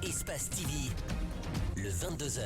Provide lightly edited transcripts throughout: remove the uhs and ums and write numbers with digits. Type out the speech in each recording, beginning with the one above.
Espace TV, le 22h.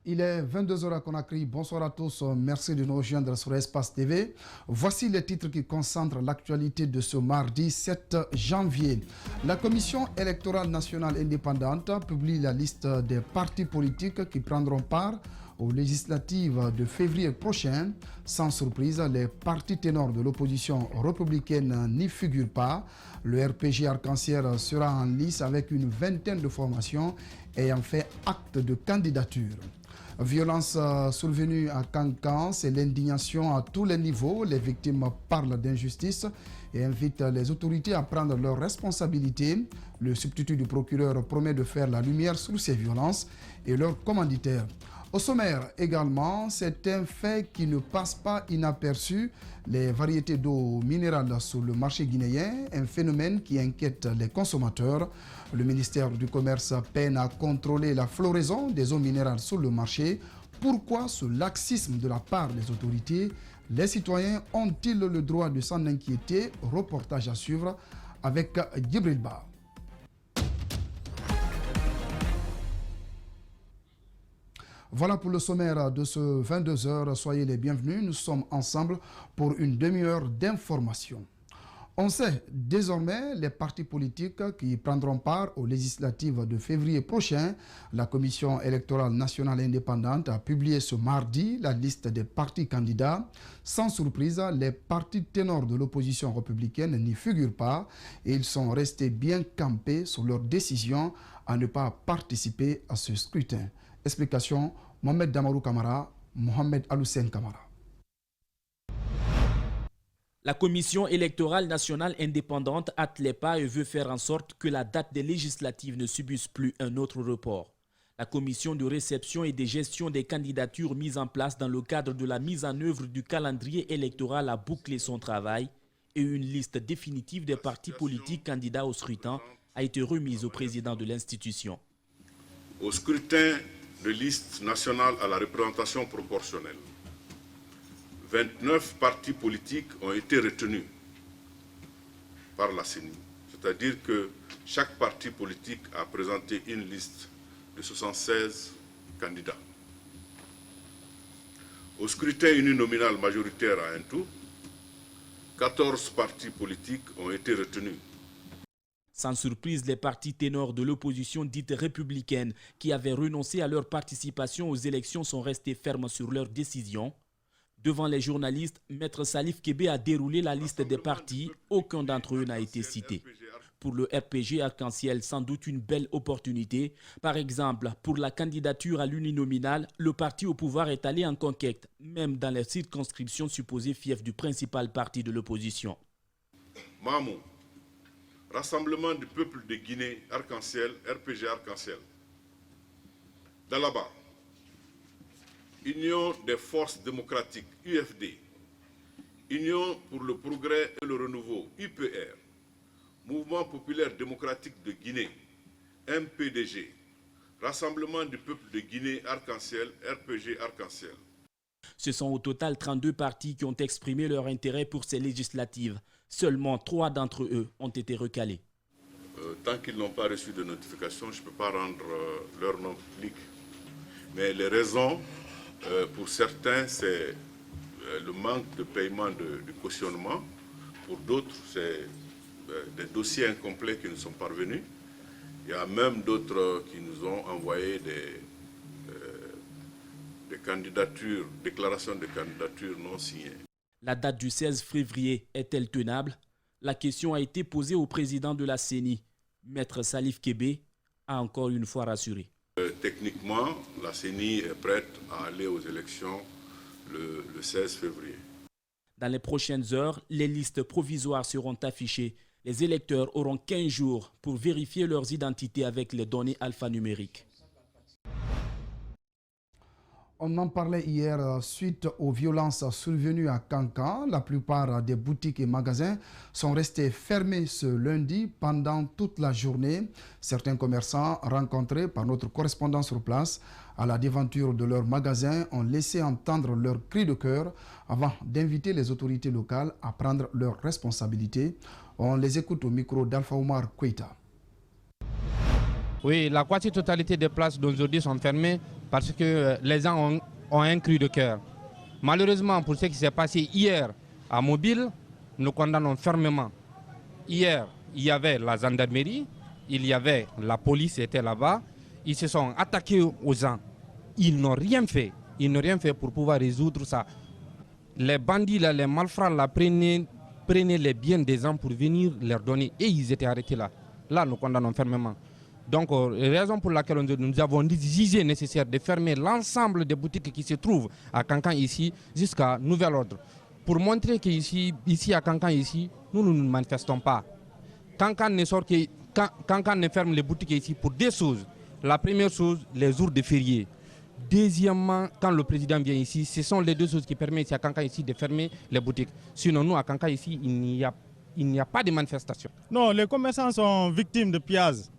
Il est 22h à Conakry. Bonsoir à tous. Merci de nous rejoindre sur Espace TV. Voici les titres qui concentrent l'actualité de ce mardi 7 janvier. La Commission électorale nationale indépendante publie la liste des partis politiques qui prendront part aux législatives de février prochain. Sans surprise, les partis ténors de l'opposition républicaine n'y figurent pas. Le RPG Arc-en-Ciel sera en lice avec une vingtaine de formations ayant fait acte de candidature. Violence survenue à Cancan, c'est l'indignation à tous les niveaux. Les victimes parlent d'injustice et invitent les autorités à prendre leurs responsabilités. Le substitut du procureur promet de faire la lumière sur ces violences et leurs commanditaires. Au sommaire également, c'est un fait qui ne passe pas inaperçu. Les variétés d'eau minérale sur le marché guinéen, un phénomène qui inquiète les consommateurs. Le ministère du Commerce peine à contrôler la floraison des eaux minérales sur le marché. Pourquoi ce laxisme de la part des autorités? Les citoyens ont-ils le droit de s'en inquiéter? Reportage à suivre avec Djibril Ba. Voilà pour le sommaire de ce 22h. Soyez les bienvenus. Nous sommes ensemble pour une demi-heure d'information. On sait désormais les partis politiques qui prendront part aux législatives de février prochain. La Commission électorale nationale indépendante a publié ce mardi la liste des partis candidats. Sans surprise, les partis ténors de l'opposition républicaine n'y figurent pas et ils sont restés bien campés sur leur décision à ne pas participer à ce scrutin. Explication, Mohamed Damarou Kamara, Mohamed Aloussen Kamara. La Commission électorale nationale indépendante hâte les pas et veut faire en sorte que la date des législatives ne subisse plus un autre report. La commission de réception et de gestion des candidatures mise en place dans le cadre de la mise en œuvre du calendrier électoral a bouclé son travail et une liste définitive des partis politiques candidats au scrutin a été remise au président de l'institution. Au scrutin de liste nationale à la représentation proportionnelle, 29 partis politiques ont été retenus par la CENI. C'est-à-dire que chaque parti politique a présenté une liste de 76 candidats. Au scrutin uninominal majoritaire à un tour, 14 partis politiques ont été retenus. Sans surprise, les partis ténors de l'opposition dite républicaine qui avaient renoncé à leur participation aux élections sont restés fermes sur leur décision. Devant les journalistes, Maître Salif Kébé a déroulé la liste des partis. Aucun d'entre eux n'a été cité. Pour le RPG Arc-en-Ciel, sans doute une belle opportunité. Par exemple, pour la candidature à l'uninominal, le parti au pouvoir est allé en conquête, même dans les circonscriptions supposées fiefs du principal parti de l'opposition. Mamou, Rassemblement du peuple de Guinée, Arc-en-Ciel, RPG Arc-en-Ciel. Dalaba, Union des forces démocratiques, UFD. Union pour le progrès et le renouveau, UPR. Mouvement populaire démocratique de Guinée, MPDG. Rassemblement du peuple de Guinée, Arc-en-Ciel, RPG Arc-en-Ciel. Ce sont au total 32 partis qui ont exprimé leur intérêt pour ces législatives. Seulement 3 d'entre eux ont été recalés. Tant qu'ils n'ont pas reçu de notification, je ne peux pas rendre leur nom public. Mais les raisons, pour certains, c'est le manque de paiement du cautionnement. Pour d'autres, c'est des dossiers incomplets qui nous sont parvenus. Il y a même d'autres qui nous ont envoyé des candidatures, déclarations de candidature non signées. La date du 16 février est-elle tenable? La question a été posée au président de la CENI. Maître Salif Kébé a encore une fois rassuré. Techniquement, la CENI est prête à aller aux élections le 16 février. Dans les prochaines heures, les listes provisoires seront affichées. Les électeurs auront 15 jours pour vérifier leurs identités avec les données alphanumériques. On en parlait hier suite aux violences survenues à Kankan. La plupart des boutiques et magasins sont restés fermés ce lundi pendant toute la journée. Certains commerçants rencontrés par notre correspondant sur place à la déventure de leurs magasins ont laissé entendre leurs cris de cœur avant d'inviter les autorités locales à prendre leurs responsabilités. On les écoute au micro d'Alpha Oumar Keita. Oui, la quasi-totalité des places d'aujourd'hui sont fermées parce que les gens ont un cri de cœur. Malheureusement, pour ce qui s'est passé hier à Mobile, nous condamnons fermement. Hier, il y avait la gendarmerie, il y avait la police était là-bas. Ils se sont attaqués aux gens. Ils n'ont rien fait. Ils n'ont rien fait pour pouvoir résoudre ça. Les bandits, là, les malfrats là, prenaient les biens des gens pour venir leur donner. Et ils étaient arrêtés là. Là, nous condamnons fermement. Donc, raison pour laquelle nous avons jugé nécessaire de fermer l'ensemble des boutiques qui se trouvent à Kankan ici jusqu'à nouvel ordre. Pour montrer qu'ici à Kankan ici, nous ne nous manifestons pas. Kankan ne ferme les boutiques ici pour deux choses. La première chose, les jours de férié. Deuxièmement, quand le président vient ici, ce sont les deux choses qui permettent ici à Kankan ici de fermer les boutiques. Sinon, nous à Kankan ici, il n'y a pas de manifestation. Non, les commerçants sont victimes de pillages.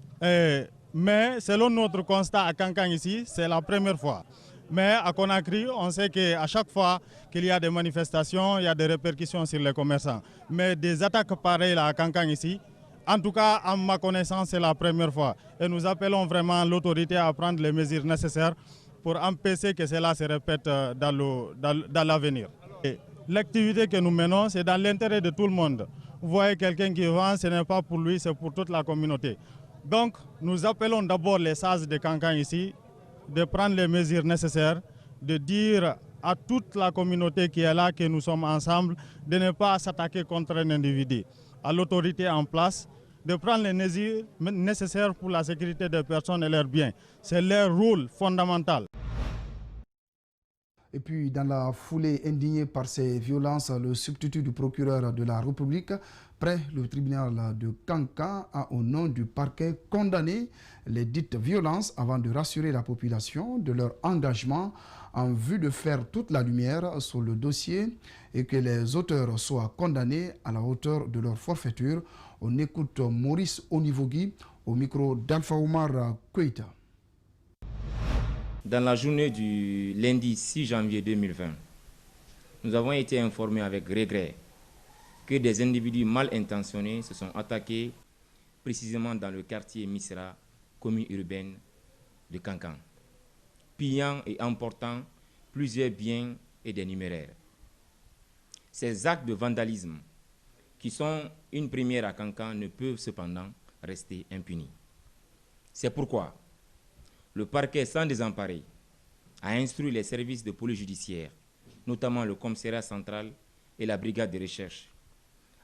Mais selon notre constat à Kankan ici, c'est la première fois. Mais à Conakry, on sait qu'à chaque fois qu'il y a des manifestations, il y a des répercussions sur les commerçants. Mais des attaques pareilles à Kankan ici, en tout cas, à ma connaissance, c'est la première fois. Et nous appelons vraiment l'autorité à prendre les mesures nécessaires pour empêcher que cela se répète dans l'avenir. L'activité que nous menons, c'est dans l'intérêt de tout le monde. Vous voyez quelqu'un qui vend, ce n'est pas pour lui, c'est pour toute la communauté. Donc, nous appelons d'abord les sages de Kankan ici de prendre les mesures nécessaires, de dire à toute la communauté qui est là que nous sommes ensemble, de ne pas s'attaquer contre un individu. À l'autorité en place, de prendre les mesures nécessaires pour la sécurité des personnes et leurs biens. C'est leur rôle fondamental. Et puis, dans la foulée indignée par ces violences, le substitut du procureur de la République, près le tribunal de Kankan, a au nom du parquet condamné les dites violences avant de rassurer la population de leur engagement en vue de faire toute la lumière sur le dossier et que les auteurs soient condamnés à la hauteur de leur forfaiture. On écoute Maurice Onivogui au micro d'Alpha Oumar Keita. Dans la journée du lundi 6 janvier 2020, nous avons été informés avec regret que des individus mal intentionnés se sont attaqués précisément dans le quartier Misra, commune urbaine de Kankan, pillant et emportant plusieurs biens et des numéraires. Ces actes de vandalisme, qui sont une première à Kankan, ne peuvent cependant rester impunis. C'est pourquoi le parquet sans désemparer a instruit les services de police judiciaire, notamment le commissariat central et la brigade de recherche,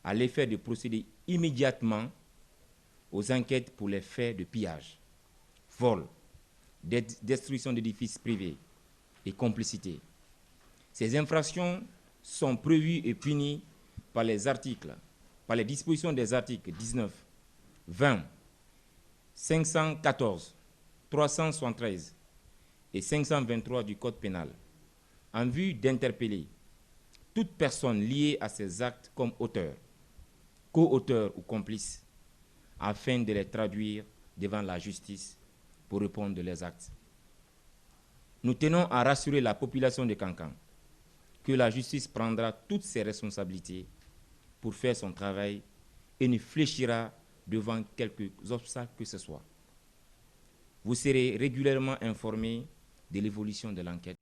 à l'effet de procéder immédiatement aux enquêtes pour les faits de pillage, vol, destruction d'édifices privés et complicité. Ces infractions sont prévues et punies par les dispositions des articles 19, 20, 514, 373 et 523 du Code pénal, en vue d'interpeller toute personne liée à ces actes comme auteur, co-auteur ou complice, afin de les traduire devant la justice pour répondre de leurs actes. Nous tenons à rassurer la population de Kankan que la justice prendra toutes ses responsabilités pour faire son travail et ne fléchira devant quelques obstacles que ce soit. Vous serez régulièrement informés de l'évolution de l'enquête.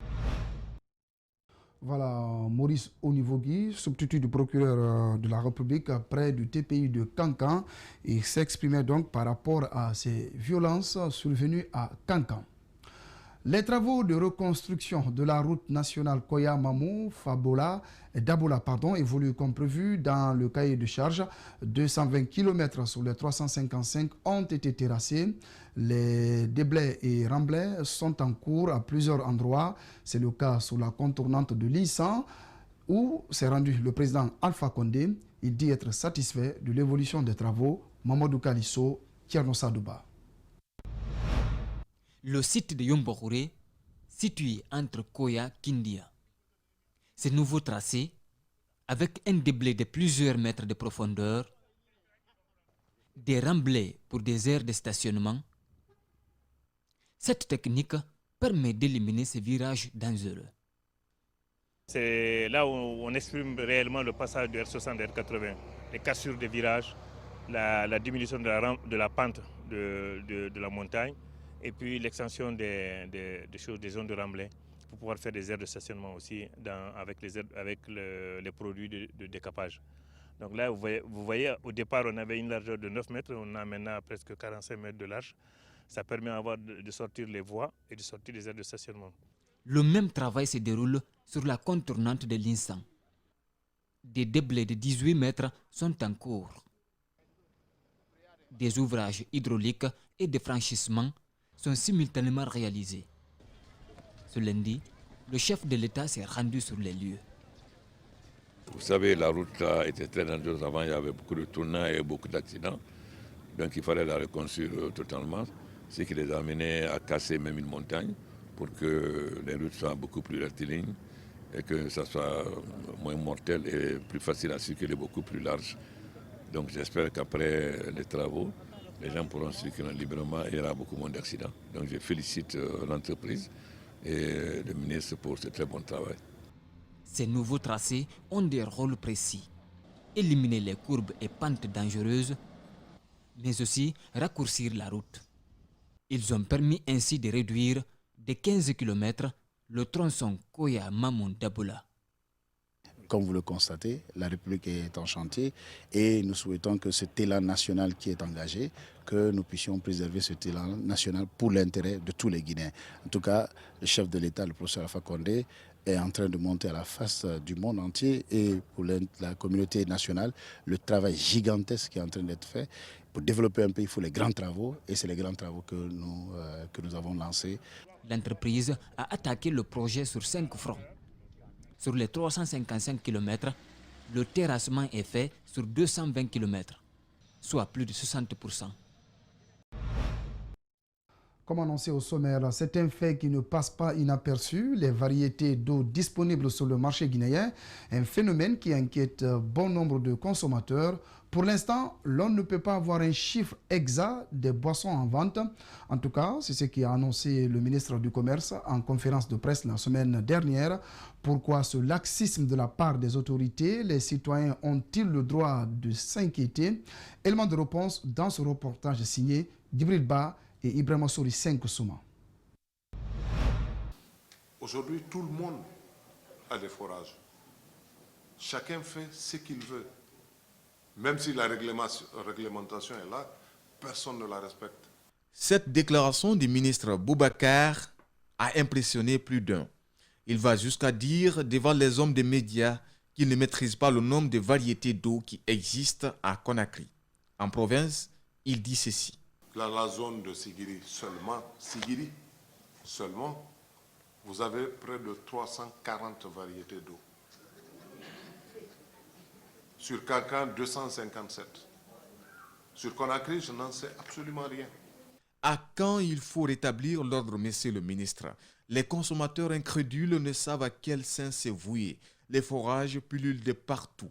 Voilà, Maurice Onivogui, substitut du procureur de la République près du TPI de Kankan. Il s'exprimait donc par rapport à ces violences survenues à Kankan. Les travaux de reconstruction de la route nationale Koya-Mamou-Dabola évoluent comme prévu dans le cahier de charge. 220 km sur les 355 ont été terrassés. Les déblais et remblais sont en cours à plusieurs endroits. C'est le cas sur la contournante de l'Issan où s'est rendu le président Alpha Condé. Il dit être satisfait de l'évolution des travaux. Mamadou Kalisso, Tierno Sadouba. Le site de Yombouré situé entre Koya et Kindia. Ce nouveau tracé, avec un déblai de plusieurs mètres de profondeur, des remblais pour des aires de stationnement, cette technique permet d'éliminer ces virages dangereux. C'est là où on exprime réellement le passage du R60 et R80, les cassures des virages, la diminution de la pente de la montagne et puis l'extension des zones de remblai pour pouvoir faire des aires de stationnement aussi avec les produits de décapage. Donc là, vous voyez, au départ, on avait une largeur de 9 mètres, on a maintenant presque 45 mètres de large. Ça permet de sortir les voies et de sortir les aires de stationnement. Le même travail se déroule sur la contournante de l'Insan. Des déblais de 18 mètres sont en cours. Des ouvrages hydrauliques et de franchissement sont simultanément réalisés. Ce lundi, le chef de l'État s'est rendu sur les lieux. Vous savez, la route là était très dangereuse avant, il y avait beaucoup de tournants et beaucoup d'accidents. Donc il fallait la reconstruire totalement, ce qui les a amenés à casser même une montagne pour que les routes soient beaucoup plus rectilignes et que ça soit moins mortel et plus facile à circuler, beaucoup plus large. Donc j'espère qu'après les travaux, les gens pourront circuler librement et il y aura beaucoup moins d'accidents. Donc je félicite l'entreprise et le ministre pour ce très bon travail. Ces nouveaux tracés ont des rôles précis. Éliminer les courbes et pentes dangereuses, mais aussi raccourcir la route. Ils ont permis ainsi de réduire de 15 km le tronçon Koya-Mamoun-Daboula. Comme vous le constatez, la République est en chantier et nous souhaitons que cet élan national qui est engagé, que nous puissions préserver cet élan national pour l'intérêt de tous les Guinéens. En tout cas, le chef de l'État, le professeur Alpha Condé, est en train de monter à la face du monde entier et pour la communauté nationale, le travail gigantesque qui est en train d'être fait. Pour développer un pays, il faut les grands travaux et c'est les grands travaux que nous avons lancés. L'entreprise a attaqué le projet sur 5 fronts. Sur les 355 km, le terrassement est fait sur 220 km, soit plus de 60%. Comme annoncé au sommaire, c'est un fait qui ne passe pas inaperçu. Les variétés d'eau disponibles sur le marché guinéen, un phénomène qui inquiète bon nombre de consommateurs. Pour l'instant, l'on ne peut pas avoir un chiffre exact des boissons en vente. En tout cas, c'est ce qui a annoncé le ministre du Commerce en conférence de presse la semaine dernière. Pourquoi ce laxisme de la part des autorités? Les citoyens ont-ils le droit de s'inquiéter? Élément de réponse dans ce reportage signé Djibril Ba et Ibrahima Souri 5 Souma. Aujourd'hui, tout le monde a des forages. Chacun fait ce qu'il veut. Même si la réglementation est là, personne ne la respecte. Cette déclaration du ministre Boubacar a impressionné plus d'un. Il va jusqu'à dire devant les hommes des médias qu'il ne maîtrise pas le nombre de variétés d'eau qui existent à Conakry. En province, il dit ceci. La zone de Sigiri seulement, vous avez près de 340 variétés d'eau. Sur Kankan, 257. Sur Conakry, je n'en sais absolument rien. À quand il faut rétablir l'ordre, monsieur le ministre? Les consommateurs incrédules ne savent à quel sein se vouer. Les forages pullulent de partout.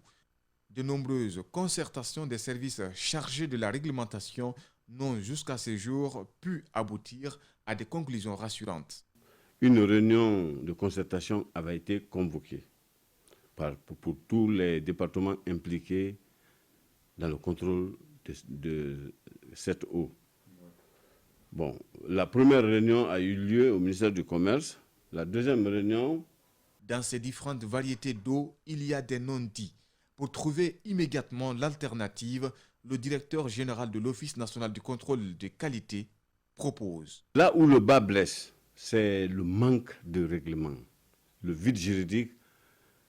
De nombreuses concertations des services chargés de la réglementation n'ont jusqu'à ce jour pu aboutir à des conclusions rassurantes. Une réunion de concertation avait été convoquée pour tous les départements impliqués dans le contrôle de cette eau. Bon, la première réunion a eu lieu au ministère du Commerce. La deuxième réunion... Dans ces différentes variétés d'eau, il y a des non-dits. Pour trouver immédiatement l'alternative, le directeur général de l'Office national du contrôle de qualité propose. Là où le bas blesse, c'est le manque de règlement, le vide juridique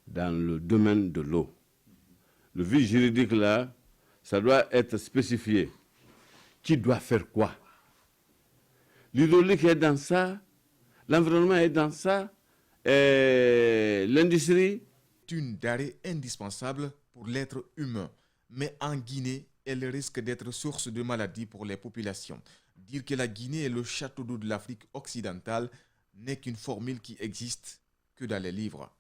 dans le domaine de l'eau. Le vide juridique là, ça doit être spécifié. Qui doit faire quoi? L'hydraulique est dans ça, l'environnement est dans ça, et l'industrie. C'est une denrée indispensable pour l'être humain, mais en Guinée, elle risque d'être source de maladies pour les populations. Dire que la Guinée est le château d'eau de l'Afrique occidentale n'est qu'une formule qui existe que dans les livres.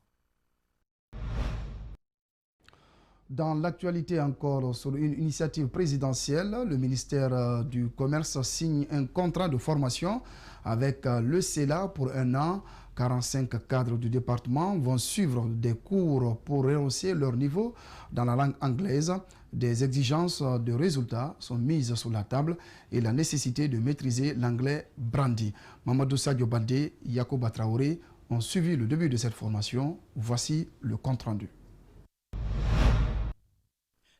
Dans l'actualité encore, sur une initiative présidentielle, le ministère du Commerce signe un contrat de formation avec le CELA pour 1 an. 45 cadres du département vont suivre des cours pour rehausser leur niveau dans la langue anglaise. Des exigences de résultats sont mises sur la table et la nécessité de maîtriser l'anglais brandi. Mamadou Sadio Baldé, Yacouba Traoré ont suivi le début de cette formation. Voici le compte-rendu.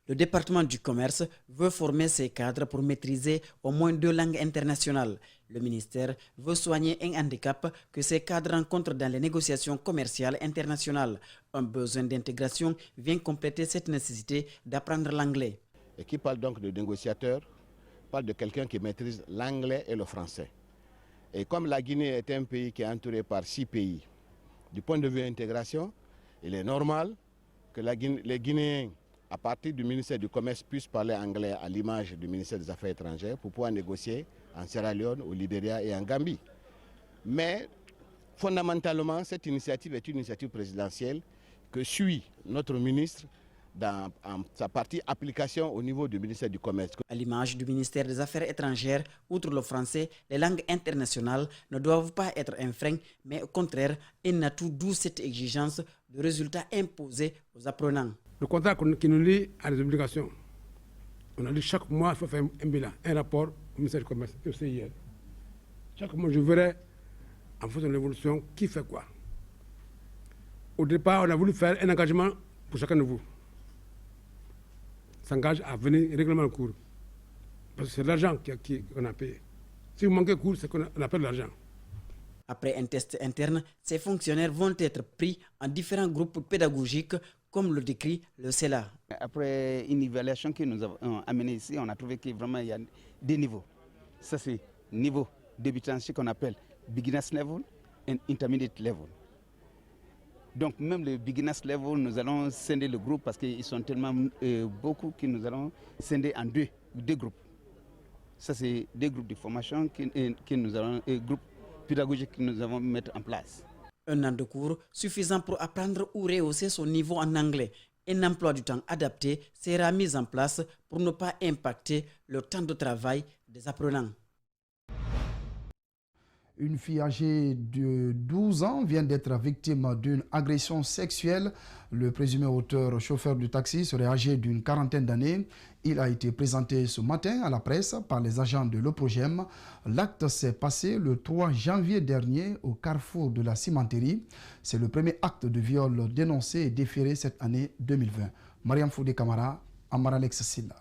Le département du commerce veut former ses cadres pour maîtriser au moins 2 langues internationales. Le ministère veut soigner un handicap que ces cadres rencontrent dans les négociations commerciales internationales. Un besoin d'intégration vient compléter cette nécessité d'apprendre l'anglais. Et qui parle donc de négociateur, parle de quelqu'un qui maîtrise l'anglais et le français. Et comme la Guinée est un pays qui est entouré par 6 pays, du point de vue intégration, il est normal que les Guinéens, à partir du ministère du Commerce, puissent parler anglais à l'image du ministère des Affaires étrangères pour pouvoir négocier en Sierra Leone, au Libéria et en Gambie. Mais fondamentalement, cette initiative est une initiative présidentielle que suit notre ministre dans sa partie application au niveau du ministère du Commerce. À l'image du ministère des Affaires étrangères, outre le français, les langues internationales ne doivent pas être un frein, mais au contraire, un atout, d'où cette exigence de résultats imposés aux apprenants. Le contrat qui nous lie à les obligations. On a dit chaque mois, il faut faire un bilan, un rapport au ministère du Commerce, au CIR. Chaque mois, je verrai, en fonction de l'évolution, qui fait quoi. Au départ, on a voulu faire un engagement pour chacun de vous. S'engage à venir régulièrement au cours. Parce que c'est l'argent qu'on a payé. Si vous manquez de cours, c'est qu'on appelle l'argent. Après un test interne, ces fonctionnaires vont être pris en différents groupes pédagogiques, comme le décrit le CELA. Après une évaluation que nous avons amenée ici, on a trouvé qu'il vraiment y a des niveaux. Ça, c'est niveau débutant, ce qu'on appelle beginner's level et intermediate level. Donc même le beginner's level, nous allons scinder le groupe parce qu'ils sont tellement beaucoup que nous allons scinder en deux groupes. Ça, c'est 2 groupes de formation que nous allons, groupes pédagogiques que nous allons mettre en place. 1 an de cours suffisant pour apprendre ou rehausser son niveau en anglais. Un emploi du temps adapté sera mis en place pour ne pas impacter le temps de travail des apprenants. Une fille âgée de 12 ans vient d'être victime d'une agression sexuelle. Le présumé auteur chauffeur du taxi serait âgé d'une 40aine d'années. Il a été présenté ce matin à la presse par les agents de l'Oprogem. L'acte s'est passé le 3 janvier dernier au carrefour de la cimenterie. C'est le premier acte de viol dénoncé et déféré cette année 2020. Mariam Foudé Camara, Amaralex Silla.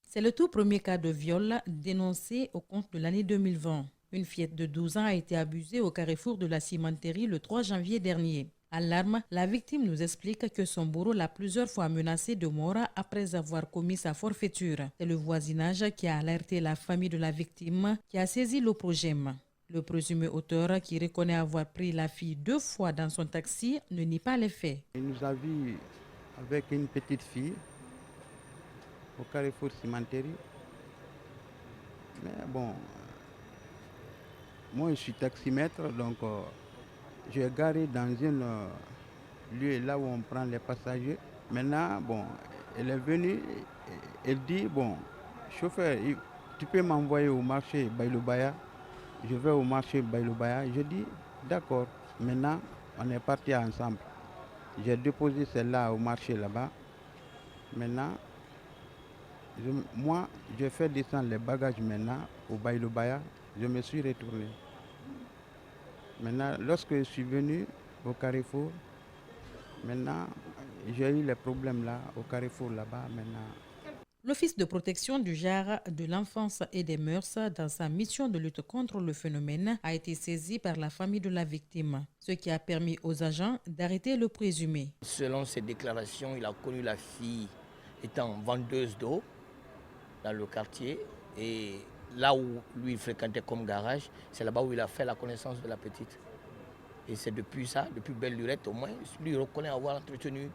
C'est le tout premier cas de viol dénoncé au compte de l'année 2020. Une fillette de 12 ans a été abusée au carrefour de la cimenterie le 3 janvier dernier. À l'arme, la victime nous explique que son bourreau l'a plusieurs fois menacée de mort après avoir commis sa forfaiture. C'est le voisinage qui a alerté la famille de la victime qui a saisi l'Oprogem. Le présumé auteur, qui reconnaît avoir pris la fille 2 fois dans son taxi, ne nie pas les faits. Il nous a vus avec une petite fille au carrefour cimenterie. Mais bon, moi je suis taximètre, donc je suis garé dans un lieu là où on prend les passagers. Maintenant, bon, elle est venue, elle dit, bon, chauffeur, tu peux m'envoyer au marché Bailobaya. Je vais au marché Bailobaya. Je dis, d'accord. Maintenant, on est partis ensemble. J'ai déposé celle-là au marché là-bas. Maintenant, moi, je fais descendre les bagages maintenant au Bailobaya. Je me suis retourné. Maintenant, lorsque je suis venu au carrefour, maintenant, j'ai eu les problèmes là, au carrefour là-bas maintenant. L'Office de protection du genre de l'enfance et des mœurs, dans sa mission de lutte contre le phénomène, a été saisi par la famille de la victime, ce qui a permis aux agents d'arrêter le présumé. Selon ses déclarations, il a connu la fille étant vendeuse d'eau dans le quartier, et là où lui il fréquentait comme garage, c'est là-bas où il a fait la connaissance de la petite. Et c'est depuis ça, depuis belle lurette au moins, lui reconnaît avoir entretenu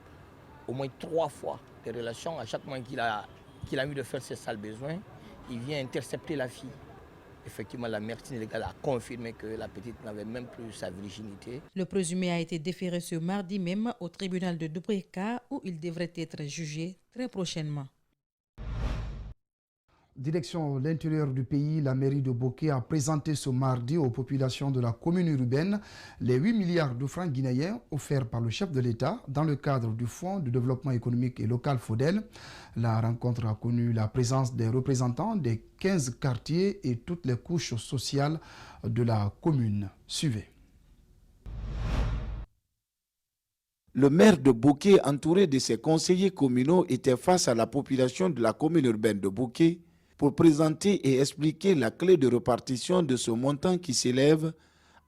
au moins 3 fois des relations. À chaque moment qu'il a eu de faire ses sales besoins, il vient intercepter la fille. effectivement, la mère sénégale a confirmé que la petite n'avait même plus sa virginité. Le présumé a été déféré ce mardi même au tribunal de Dubreka où il devrait être jugé très prochainement. Direction l'intérieur du pays, la mairie de Boké a présenté ce mardi aux populations de la commune urbaine les 8 milliards de francs guinéens offerts par le chef de l'État dans le cadre du Fonds de développement économique et local FODEL. La rencontre a connu la présence des représentants des 15 quartiers et toutes les couches sociales de la commune. Suivez. Le maire de Boké, entouré de ses conseillers communaux, était face à la population de la commune urbaine de Boké pour présenter et expliquer la clé de répartition de ce montant qui s'élève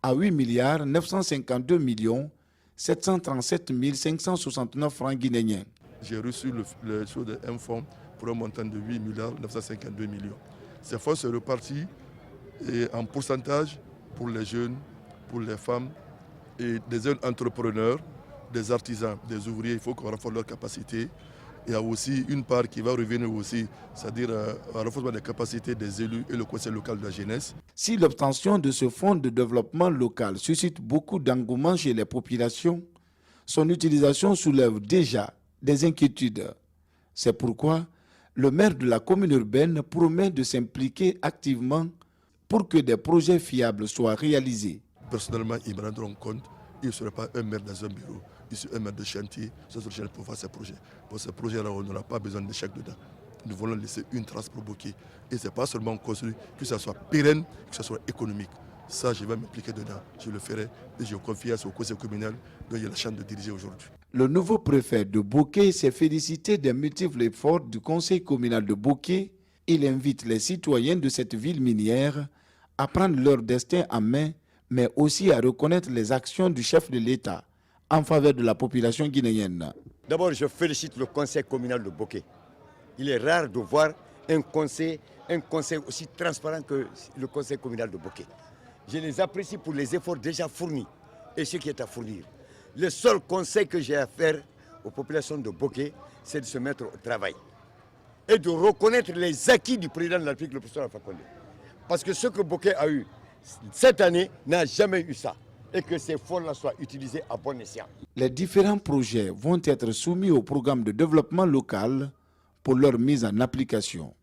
à 8 milliards 952 millions 737 569 francs guinéens. J'ai reçu un fonds pour un montant de 8 milliards 952 millions. Ces fonds se répartis en pourcentage pour les jeunes, pour les femmes et des jeunes entrepreneurs, des artisans, des ouvriers. Il faut qu'on renforce leur capacité. Il y a aussi une part qui va revenir aussi, c'est-à-dire un renforcement des capacités des élus et le conseil local de la jeunesse. Si l'obtention de ce fonds de développement local suscite beaucoup d'engouement chez les populations, son utilisation soulève déjà des inquiétudes. C'est pourquoi le maire de la commune urbaine promet de s'impliquer activement pour que des projets fiables soient réalisés. Personnellement, ils me rendront compte, il ne serait pas un maire dans un bureau. Ici, un maire de chantier, sur le pour faire ces projets. Pour ces projets-là, on n'aura pas besoin de chèques dedans. Nous voulons laisser une trace pour Boké. Et ce n'est pas seulement construit, que ce soit pérenne, que ce soit économique. Ça, je vais m'impliquer dedans. Je le ferai et je confie au conseil communal dont il y a la chance de diriger aujourd'hui. Le nouveau préfet de Boké s'est félicité des multiples efforts du conseil communal de Boké. Il invite les citoyens de cette ville minière à prendre leur destin en main, mais aussi à reconnaître les actions du chef de l'État en faveur de la population guinéenne. D'abord, je félicite le conseil communal de Boké. Il est rare de voir un conseil aussi transparent que le conseil communal de Boké. Je les apprécie pour les efforts déjà fournis et ce qui est à fournir. Le seul conseil que j'ai à faire aux populations de Boké, c'est de se mettre au travail et de reconnaître les acquis du président de la République, le président Alpha Condé. Parce que ce que Boké a eu cette année n'a jamais eu ça. Et que ces fonds-là soient utilisés à bon escient. Les différents projets vont être soumis au programme de développement local pour leur mise en application.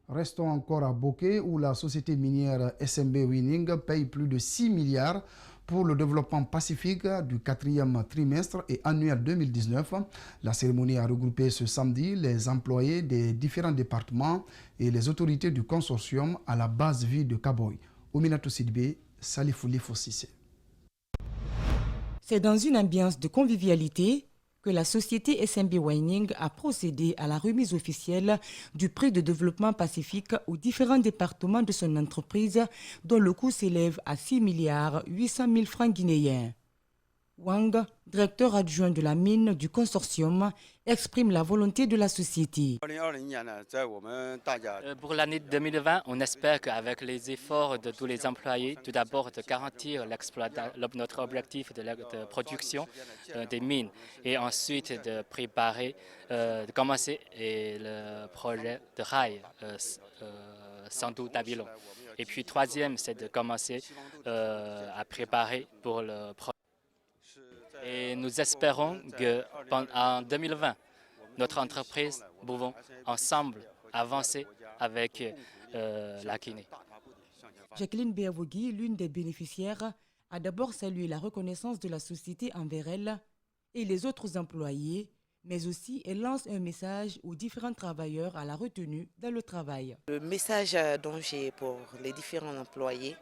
Restons encore à Boké où la société minière SMB Winning paye plus de 6 milliards pour le développement pacifique du 4e trimestre et annuel 2019. La cérémonie a regroupé ce samedi les employés des différents départements et les autorités du consortium à la base vie de Kaboy. Ouminatou Sidibé, Salifouli Fossissé. C'est dans une ambiance de convivialité que la société SMB Winning a procédé à la remise officielle du prix de développement pacifique aux différents départements de son entreprise, dont le coût s'élève à 6 milliards 800 000 francs guinéens. Wang, directeur adjoint de la mine du consortium, exprime la volonté de la société. Pour l'année 2020, on espère qu'avec les efforts de tous les employés, tout d'abord de garantir notre objectif de production des mines et ensuite de préparer, de commencer le projet de rail Sandou-Dabilon. Et puis troisième, c'est de commencer à préparer pour le projet. Et nous espérons qu'en 2020, notre entreprise pouvons ensemble avancer avec la Guinée. Jacqueline Béavogui, l'une des bénéficiaires, a d'abord salué la reconnaissance de la société envers elle et les autres employés, mais aussi elle lance un message aux différents travailleurs à la retenue dans le travail. Le message dont j'ai pour les différents employés,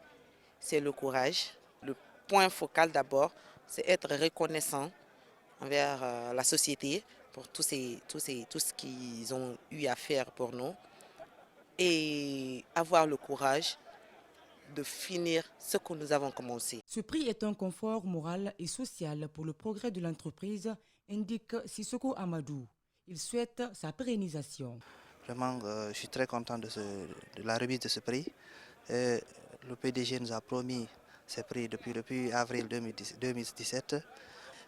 c'est le courage. Le point focal d'abord, c'est être reconnaissant envers la société pour tout ce qu'ils ont eu à faire pour nous et avoir le courage de finir ce que nous avons commencé. Ce prix est un confort moral et social pour le progrès de l'entreprise, indique Sissoko Amadou. Il souhaite sa pérennisation. Vraiment, je suis très content de la remise de ce prix. Et le PDG nous a promis ce prix depuis avril 2017.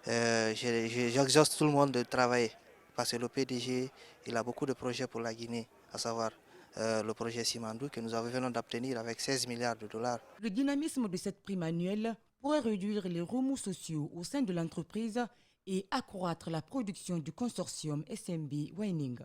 J'exhorte tout le monde de travailler parce que le PDG il a beaucoup de projets pour la Guinée, à savoir le projet Simandou que nous venons d'obtenir avec 16 milliards de dollars. Le dynamisme de cette prime annuelle pourrait réduire les remous sociaux au sein de l'entreprise et accroître la production du consortium SMB Weining.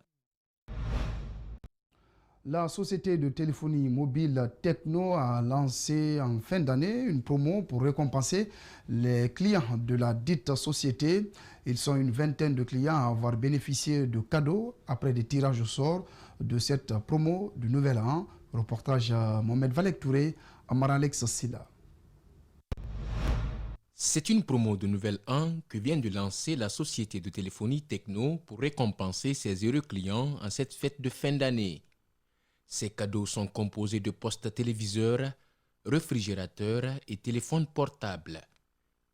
La société de téléphonie mobile Tecno a lancé en fin d'année une promo pour récompenser les clients de la dite société. Ils sont une vingtaine de clients à avoir bénéficié de cadeaux après des tirages au sort de cette promo du Nouvel An. Reportage Mohamed Valek Touré, Amaralex Silla. C'est une promo de Nouvel An que vient de lancer la société de téléphonie Tecno pour récompenser ses heureux clients en cette fête de fin d'année. Ces cadeaux sont composés de postes téléviseurs, réfrigérateurs et téléphones portables.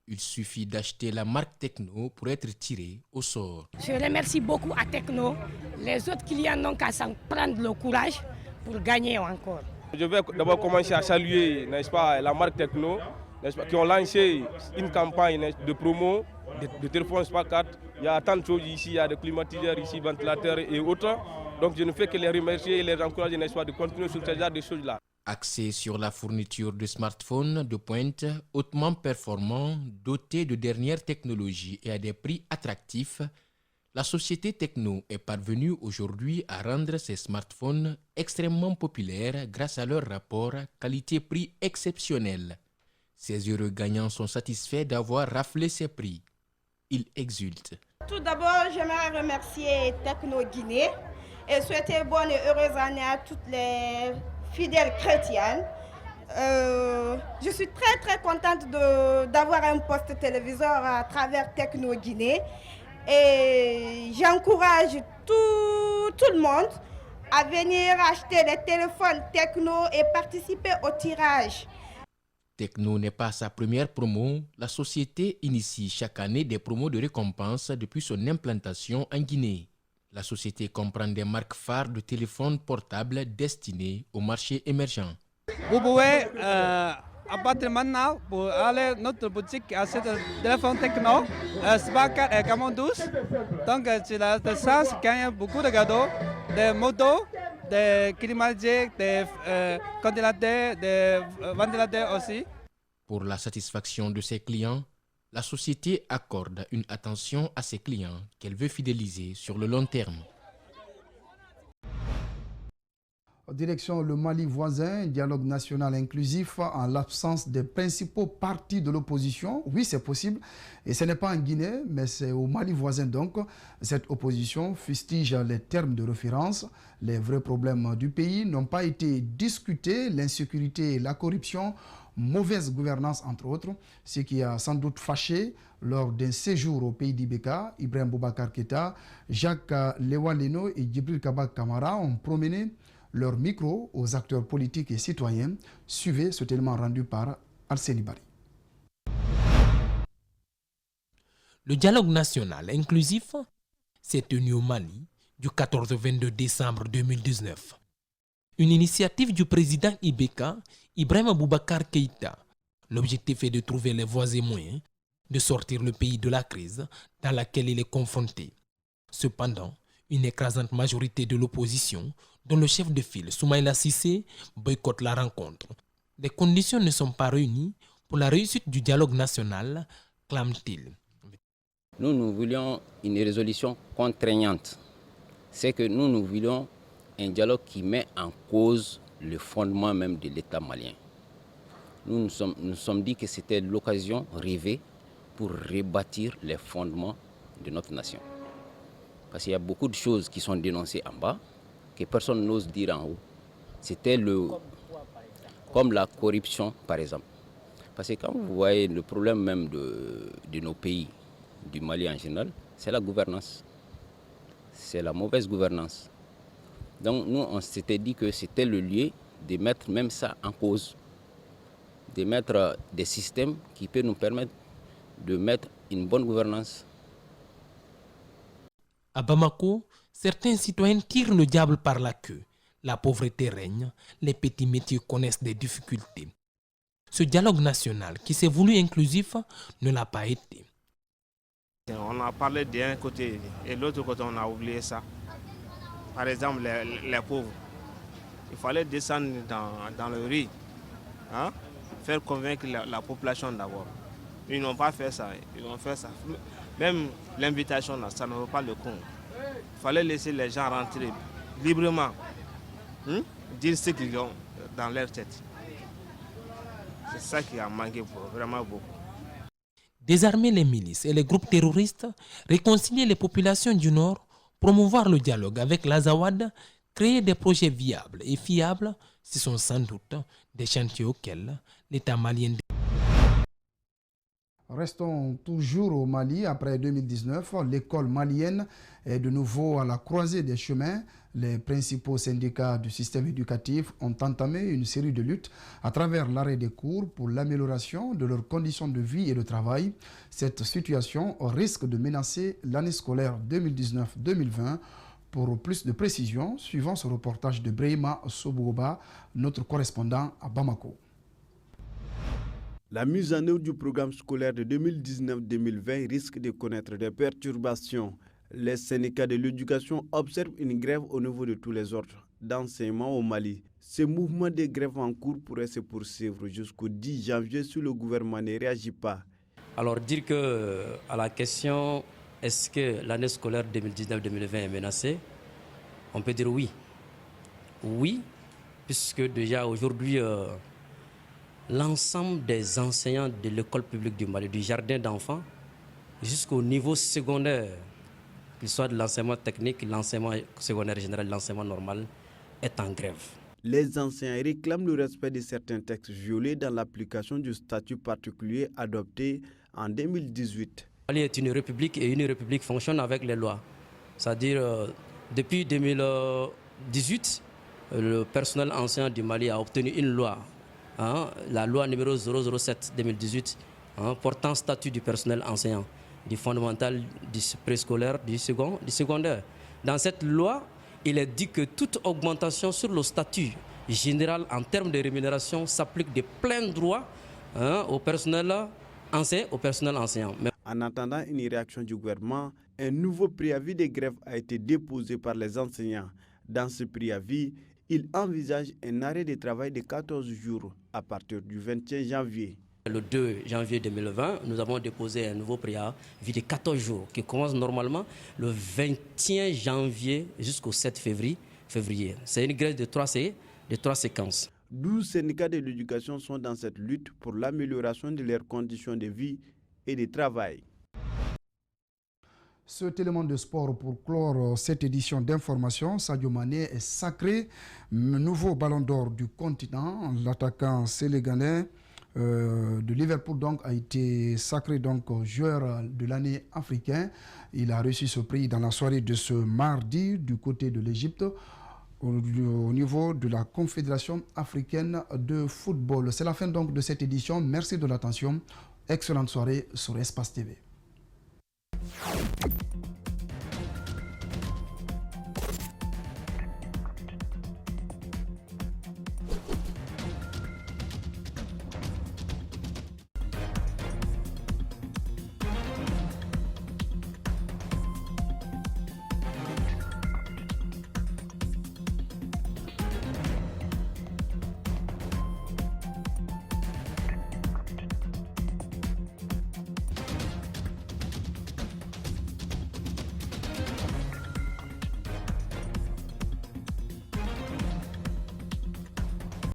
Il suffit d'acheter la marque Tecno pour être tiré au sort. Je remercie beaucoup à Tecno. Les autres clients n'ont qu'à s'en prendre le courage pour gagner encore. Je vais d'abord commencer à saluer, n'est-ce pas, la marque Tecno, n'est-ce pas, qui ont lancé une campagne de promo de téléphones Smart 4. Il y a tant de choses ici, il y a des climatiseurs ici, ventilateurs et autres. Donc je ne fais que les remercier et les encourager, n'est-ce pas, de continuer sur ce genre de choses-là. Axé sur la fourniture de smartphones de pointe, hautement performants, dotés de dernières technologies et à des prix attractifs, la société Tecno est parvenue aujourd'hui à rendre ses smartphones extrêmement populaires grâce à leur rapport qualité-prix exceptionnel. Ces heureux gagnants sont satisfaits d'avoir raflé ces prix. Ils exultent. Tout d'abord, j'aimerais remercier Tecno Guinée et souhaiter bonne et heureuse année à toutes les fidèles chrétiennes. Je suis très contente d'avoir un poste téléviseur à travers Tecno Guinée et j'encourage tout le monde à venir acheter des téléphones Tecno et participer au tirage. Tecno n'est pas sa première promo. La société initie chaque année des promos de récompense depuis son implantation en Guinée. La société comprend des marques phares de téléphones portables destinés au marché émergent. Vous pouvez abattre maintenant pour aller à notre boutique acheter des téléphones Tecno, Smart 4 et Camon 12. Donc c'est la chance de gagner beaucoup de cadeaux, des motos, des climatiseurs, des congélateurs, des ventilateurs aussi. Pour la satisfaction de ses clients, la société accorde une attention à ses clients qu'elle veut fidéliser sur le long terme. Direction le Mali voisin, dialogue national inclusif en l'absence des principaux partis de l'opposition. Oui, c'est possible. Et ce n'est pas en Guinée, mais c'est au Mali voisin donc. Cette opposition fustige les termes de référence. Les vrais problèmes du pays n'ont pas été discutés. L'insécurité et la corruption, mauvaise gouvernance entre autres, ce qui a sans doute fâché lors d'un séjour au pays d'Ibeka. Ibrahim Boubacar Keïta, Jacques Lewaleno et Djibril Kaba Kamara ont promené leur micro aux acteurs politiques et citoyens. Suivez ce élément rendu par Arsène Bari. Le dialogue national inclusif s'est tenu au Mali du 14 au 22 décembre 2019. Une initiative du président Ibeka, Ibrahim Boubacar Keïta. L'objectif est de trouver les voies et moyens de sortir le pays de la crise dans laquelle il est confronté. Cependant, une écrasante majorité de l'opposition, dont le chef de file Soumaïla Cissé, boycotte la rencontre. Les conditions ne sont pas réunies pour la réussite du dialogue national, clame-t-il. Nous voulions une résolution contraignante. C'est que nous voulions un dialogue qui met en cause le fondement même de l'État malien. Nous nous sommes dit que c'était l'occasion rêvée pour rebâtir les fondements de notre nation. Parce qu'il y a beaucoup de choses qui sont dénoncées en bas, que personne n'ose dire en haut. C'était comme la corruption, par exemple. Parce que quand vous voyez le problème même de nos pays, du Mali en général, c'est la gouvernance. C'est la mauvaise gouvernance. Donc nous, on s'était dit que c'était le lieu de mettre même ça en cause. De mettre des systèmes qui peuvent nous permettre de mettre une bonne gouvernance. À Bamako, certains citoyens tirent le diable par la queue. La pauvreté règne, les petits métiers connaissent des difficultés. Ce dialogue national qui s'est voulu inclusif ne l'a pas été. On a parlé d'un côté et de l'autre côté on a oublié ça. Par exemple les pauvres. Il fallait descendre dans le riz, hein, faire convaincre la population d'abord. Ils n'ont pas fait ça, ils ont fait ça. Même l'invitation, ça ne vaut pas le coup. Il fallait laisser les gens rentrer librement, dire ce qu'ils ont dans leur tête. C'est ça qui a manqué vraiment beaucoup. Désarmer les milices et les groupes terroristes, réconcilier les populations du Nord, promouvoir le dialogue avec l'Azawad, créer des projets viables et fiables, ce sont sans doute des chantiers auxquels l'État malien... Restons toujours au Mali. Après 2019, l'école malienne est de nouveau à la croisée des chemins. Les principaux syndicats du système éducatif ont entamé une série de luttes à travers l'arrêt des cours pour l'amélioration de leurs conditions de vie et de travail. Cette situation risque de menacer l'année scolaire 2019-2020. Pour plus de précisions, suivant ce reportage de Brahima Sobouba, notre correspondant à Bamako. La mise en œuvre du programme scolaire de 2019-2020 risque de connaître des perturbations. Les syndicats de l'éducation observent une grève au niveau de tous les ordres d'enseignement au Mali. Ce mouvement de grève en cours pourrait se poursuivre jusqu'au 10 janvier si le gouvernement ne réagit pas. Alors dire que à la question est-ce que l'année scolaire 2019-2020 est menacée, on peut dire oui. Oui, puisque déjà aujourd'hui, l'ensemble des enseignants de l'école publique du Mali, du jardin d'enfants, jusqu'au niveau secondaire, qu'il soit de l'enseignement technique, l'enseignement secondaire général, l'enseignement normal, est en grève. Les enseignants réclament le respect de certains textes violés dans l'application du statut particulier adopté en 2018. Le Mali est une république et une république fonctionne avec les lois. C'est-à-dire, depuis 2018, le personnel enseignant du Mali a obtenu une loi, la loi numéro 007-2018, portant statut du personnel enseignant, du fondamental, du préscolaire, du secondaire. Dans cette loi, il est dit que toute augmentation sur le statut général en termes de rémunération s'applique de plein droit au personnel enseignant. En attendant une réaction du gouvernement, un nouveau préavis de grève a été déposé par les enseignants. Dans ce préavis, ils envisagent un arrêt de travail de 14 jours à partir du 21 janvier. Le 2 janvier 2020, nous avons déposé un nouveau préavis de 14 jours qui commence normalement le 21 janvier jusqu'au 7 février. C'est une grève de 3 séquences. 12 syndicats de l'éducation sont dans cette lutte pour l'amélioration de leurs conditions de vie et de travail. Cet élément de sport pour clore cette édition d'information, Sadio Mané est sacré nouveau ballon d'or du continent. L'attaquant sénégalais de Liverpool donc, a été sacré donc, joueur de l'année africain. Il a reçu ce prix dans la soirée de ce mardi du côté de l'Égypte au niveau de la Confédération africaine de football. C'est la fin donc de cette édition. Merci de l'attention. Excellente soirée sur Espace TV.